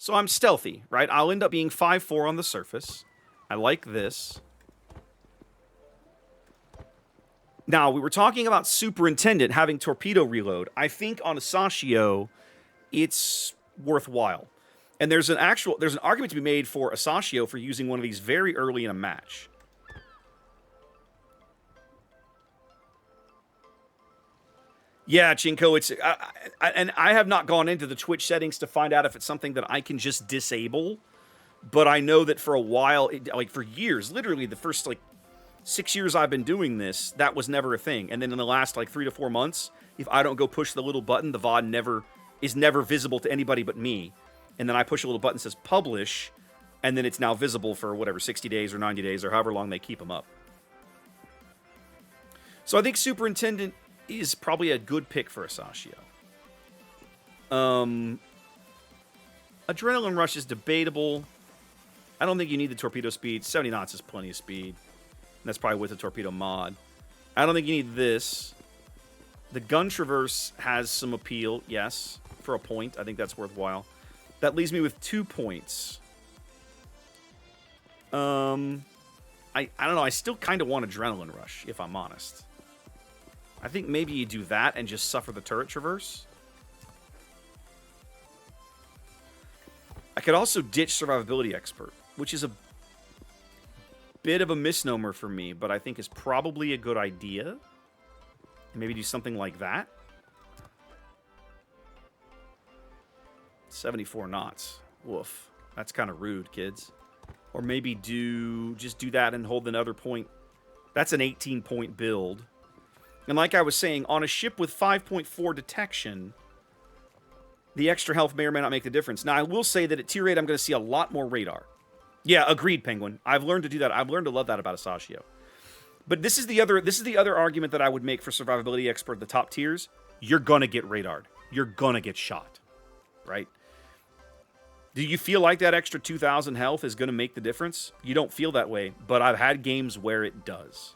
So I'm stealthy, right? I'll end up being 5'4" on the surface. I like this. Now, we were talking about Superintendent having torpedo reload. I think on Asashio, it's worthwhile. And there's an argument to be made for Asashio for using one of these very early in a match. Yeah, Chinko, it's... and I have not gone into the Twitch settings to find out if it's something that I can just disable. But I know that for a while, like for years, literally the first, like, 6 years I've been doing this, that was never a thing. And then in the last, like, 3 to 4 months, if I don't go push the little button, the VOD is never visible to anybody but me. And then I push a little button that says publish, and then it's now visible for whatever, 60 days or 90 days or however long they keep them up. So I think Superintendent is probably a good pick for Asashio. Adrenaline Rush is debatable. I don't think you need the torpedo speed. 70 knots is plenty of speed. And that's probably with the torpedo mod. I don't think you need this. The gun traverse has some appeal, yes, for a point. I think that's worthwhile. That leaves me with 2 points. I don't know. I still kind of want Adrenaline Rush, if I'm honest. I think maybe you do that and just suffer the turret traverse. I could also ditch Survivability Expert, which is a bit of a misnomer for me, but I think is probably a good idea. Maybe do something like that. 74 knots. Woof. That's kind of rude, kids. Or maybe just do that and hold another point. That's an 18-point build. And like I was saying, on a ship with 5.4 detection, the extra health may or may not make the difference. Now, I will say that at tier 8, I'm going to see a lot more radar. Yeah, agreed, Penguin. I've learned to do that. I've learned to love that about Asashio. But this is the other argument that I would make for Survivability Expert at the top tiers. You're going to get radared. You're going to get shot. Right? Do you feel like that extra 2,000 health is going to make the difference? You don't feel that way, but I've had games where it does.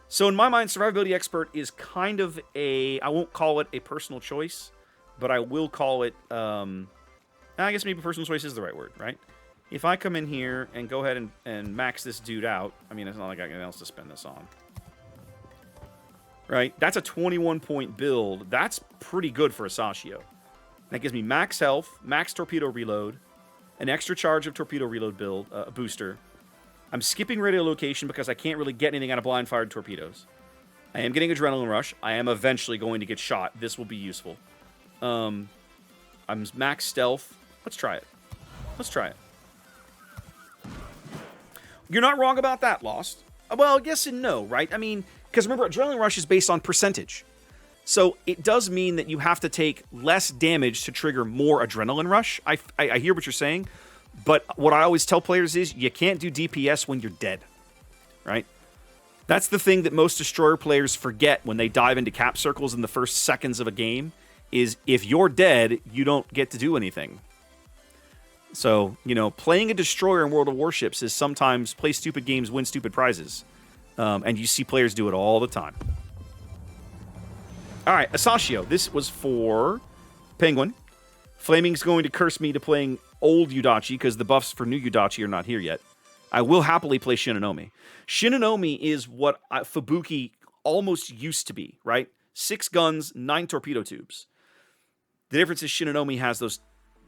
So in my mind, Survivability Expert is kind of I won't call it a personal choice, but I will call it, I guess maybe personal choice is the right word, right? If I come in here and go ahead and max this dude out, I mean, it's not like I got anything else to spend this on. Right? That's a 21-point build. That's pretty good for Asashio. That gives me max health, max torpedo reload, an extra charge of torpedo reload build, booster. I'm skipping radio location because I can't really get anything out of blind-fired torpedoes. I am getting Adrenaline Rush. I am eventually going to get shot. This will be useful. I'm max stealth. Let's try it. Let's try it. You're not wrong about that, Lost. Well, yes and no, right? I mean, because remember, Adrenaline Rush is based on percentage. So it does mean that you have to take less damage to trigger more Adrenaline Rush. I hear what you're saying. But what I always tell players is you can't do DPS when you're dead, right? That's the thing that most Destroyer players forget when they dive into cap circles in the first seconds of a game, is if you're dead, you don't get to do anything. So, you know, playing a Destroyer in World of Warships is sometimes play stupid games, win stupid prizes. And you see players do it all the time. All right, Asashio. This was for Penguin. Flaming's going to curse me to playing old Yudachi because the buffs for new Yudachi are not here yet. I will happily play Shinonome. Shinonome is what Fubuki almost used to be, right? 6 guns, 9 torpedo tubes. The difference is Shinonome has those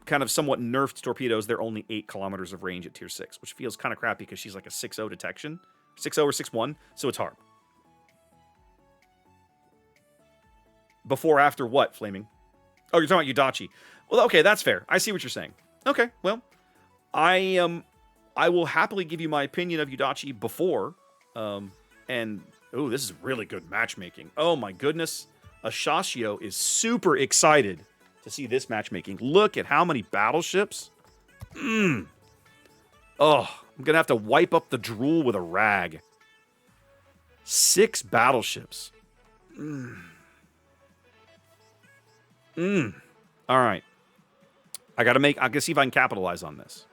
kind of somewhat nerfed torpedoes. They're only 8 kilometers of range at tier 6, which feels kind of crappy because she's like a 6.0 detection. 6.0 or 6.1, so it's hard. Before, after what, Flaming? Oh, you're talking about Yudachi. Well, okay, that's fair. I see what you're saying. Okay, well, I will happily give you my opinion of Yudachi before. And, oh, this is really good matchmaking. Oh, my goodness. Asashio is super excited to see this matchmaking. Look at how many battleships. Oh, I'm going to have to wipe up the drool with a rag. 6 battleships. All right. I gotta see if I can capitalize on this.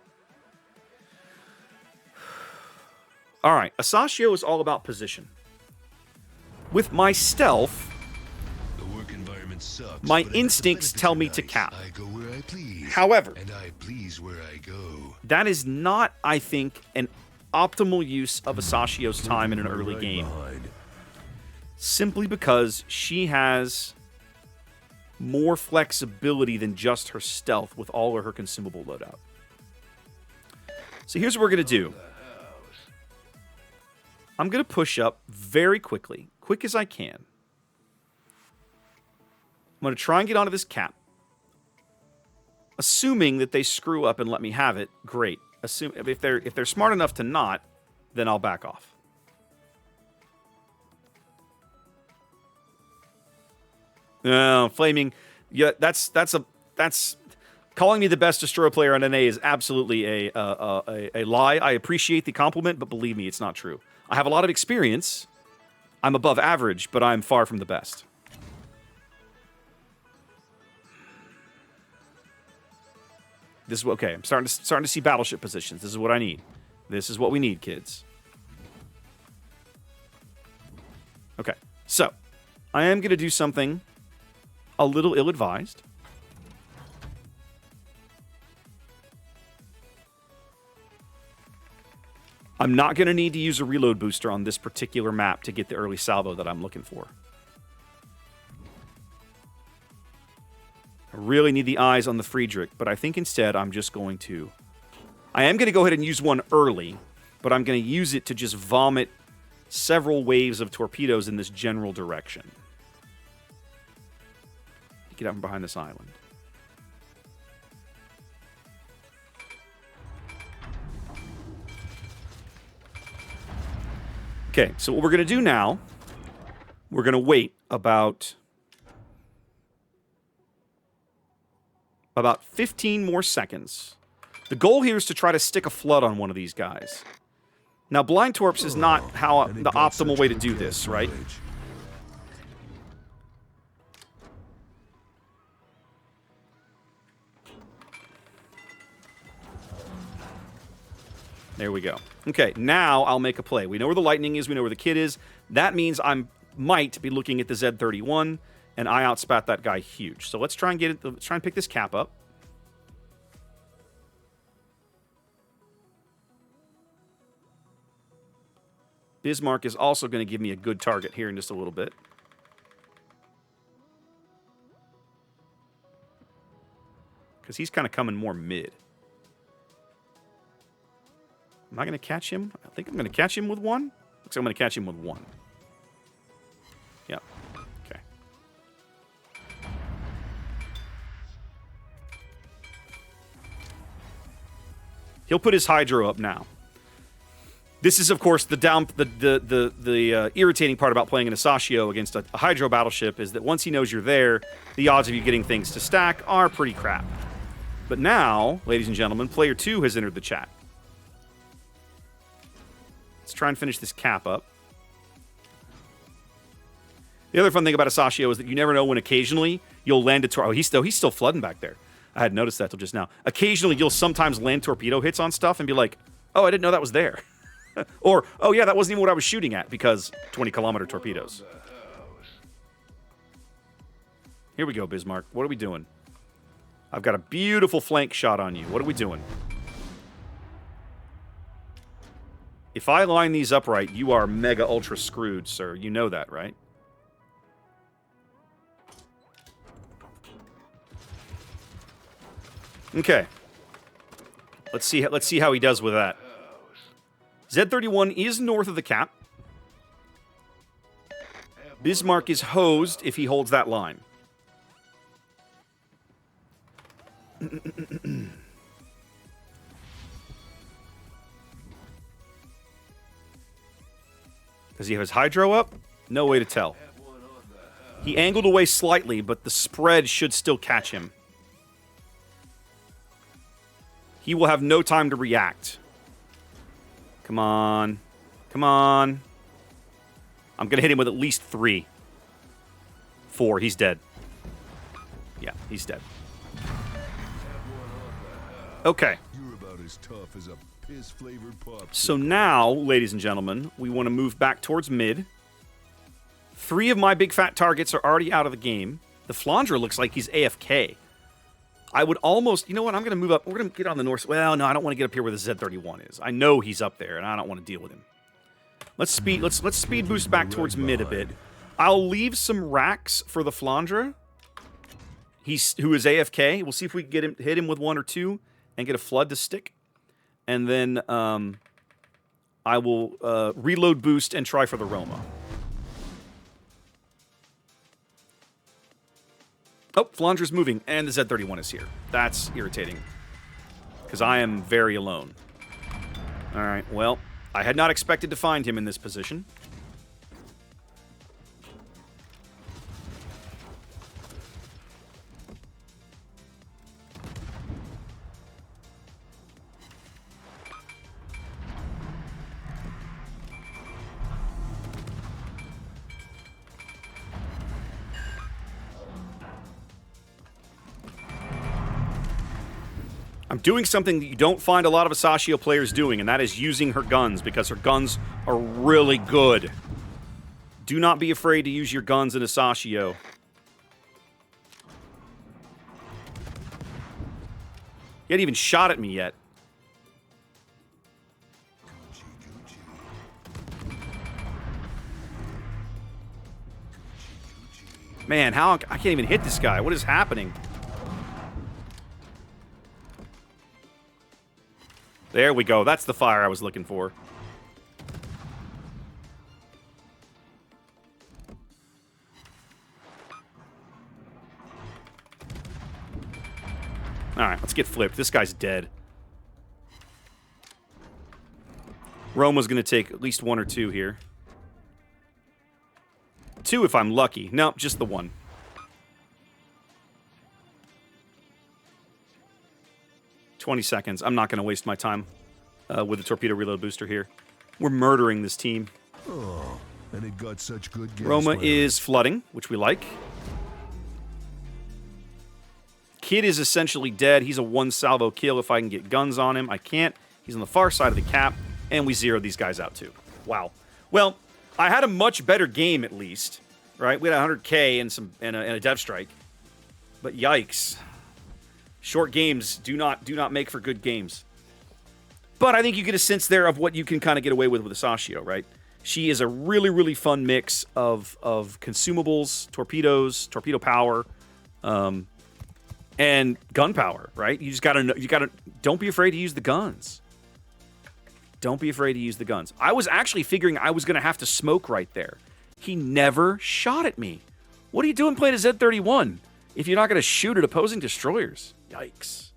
All right. Asashio is all about position. With my stealth, sucks, my but instincts the tell me benefits to are cap. nice. I go where I please. However, and I please where I go. that is not, I think, an optimal use of Asashio's time in an early game. Simply because she has more flexibility than just her stealth with all of her consumable loadout. So here's what we're going to do. I'm going to push up very quickly, quick as I can. I'm going to try and get onto this cap. Assuming that they screw up and let me have it, great. If they're smart enough to not, then I'll back off. No, flaming. Yeah, that's calling me the best destroyer player on NA is absolutely a lie. I appreciate the compliment, but believe me, it's not true. I have a lot of experience. I'm above average, but I'm far from the best. This is okay. I'm starting to see battleship positions. This is what I need. This is what we need, kids. Okay, so I am going to do something a little ill-advised. I'm not going to need to use a reload booster on this particular map to get the early salvo that I'm looking for. I really need the eyes on the Friedrich, but I think instead I'm just going to... I am going to go ahead and use one early, but I'm going to use it to just vomit several waves of torpedoes in this general direction. Get out from behind this island. Okay, so what we're going to do now, we're going to wait about 15 more seconds. The goal here is to try to stick a flood on one of these guys. Now, blind torps is not how the optimal way to do this, right? There we go. Okay, now I'll make a play. We know where the lightning is. We know where the kid is. That means I might be looking at the Z31, and I outspat that guy huge. So let's try and get it. Let's try and pick this cap up. Bismarck is also going to give me a good target here in just a little bit. Because he's kind of coming more mid. Am I going to catch him? I think I'm going to catch him with one. Looks like I'm going to catch him with one. Yep. Okay. He'll put his hydro up now. This is, of course, the irritating part about playing an Asashio against a hydro battleship is that once he knows you're there, the odds of you getting things to stack are pretty crap. But now, ladies and gentlemen, player 2 has entered the chat. Let's try and finish this cap up. The other fun thing about Asashio is that you never know when occasionally you'll land a torpedo. Oh, he's still flooding back there. I hadn't noticed that till just now. Occasionally you'll sometimes land torpedo hits on stuff and be like, oh, I didn't know that was there. Or, oh yeah, that wasn't even what I was shooting at because 20-kilometer torpedoes. Here we go, Bismarck. What are we doing? I've got a beautiful flank shot on you. What are we doing? If I line these up right, you are mega ultra screwed, sir. You know that, right? Okay. Let's see how he does with that. Z31 is north of the cap. Bismarck is hosed if he holds that line. Does he have his hydro up? No way to tell. He angled away slightly, but the spread should still catch him. He will have no time to react. Come on. Come on. I'm going to hit him with at least 3. 4. He's dead. Yeah, he's dead. Okay. You're about as tough as a piss-flavored pop. So now, ladies and gentlemen, we want to move back towards mid. 3 of my big fat targets are already out of the game. The Flandre looks like he's AFK. I would almost... You know what? I'm going to move up. We're going to get on the north... Well, no, I don't want to get up here where the Z31 is. I know he's up there, and I don't want to deal with him. Let's speed boost back towards mid a bit. I'll leave some racks for the Flandre. Who is AFK. We'll see if we can hit him with 1 or 2 and get a flood to stick. And then I will reload boost and try for the Roma. Oh, Flandre's moving, and the Z31 is here. That's irritating, because I am very alone. All right, well, I had not expected to find him in this position. I'm doing something that you don't find a lot of Asashio players doing, and that is using her guns, because her guns are really good. Do not be afraid to use your guns in Asashio. He hadn't even shot at me yet. Man, how I can't even hit this guy. What is happening? There we go. That's the fire I was looking for. Alright, let's get flipped. This guy's dead. Roma's going to take at least 1 or 2 here. 2 if I'm lucky. No, just the 1. 20 seconds. I'm not going to waste my time with the torpedo reload booster here. We're murdering this team. Oh, and it got such good gas. Roma is flooding, which we like. Kid is essentially dead. He's a 1 salvo kill if I can get guns on him. I can't. He's on the far side of the cap, and we zeroed these guys out too. Wow. Well, I had a much better game at least, right? We had 100K and a dev strike, but yikes. Short games do not make for good games. But I think you get a sense there of what you can kind of get away with Asashio, right? She is a really, really fun mix of consumables, torpedoes, torpedo power, and gunpowder, right? You gotta don't be afraid to use the guns. Don't be afraid to use the guns. I was actually figuring I was gonna have to smoke right there. He never shot at me. What are you doing playing a Z31 if you're not gonna shoot at opposing destroyers? Yikes.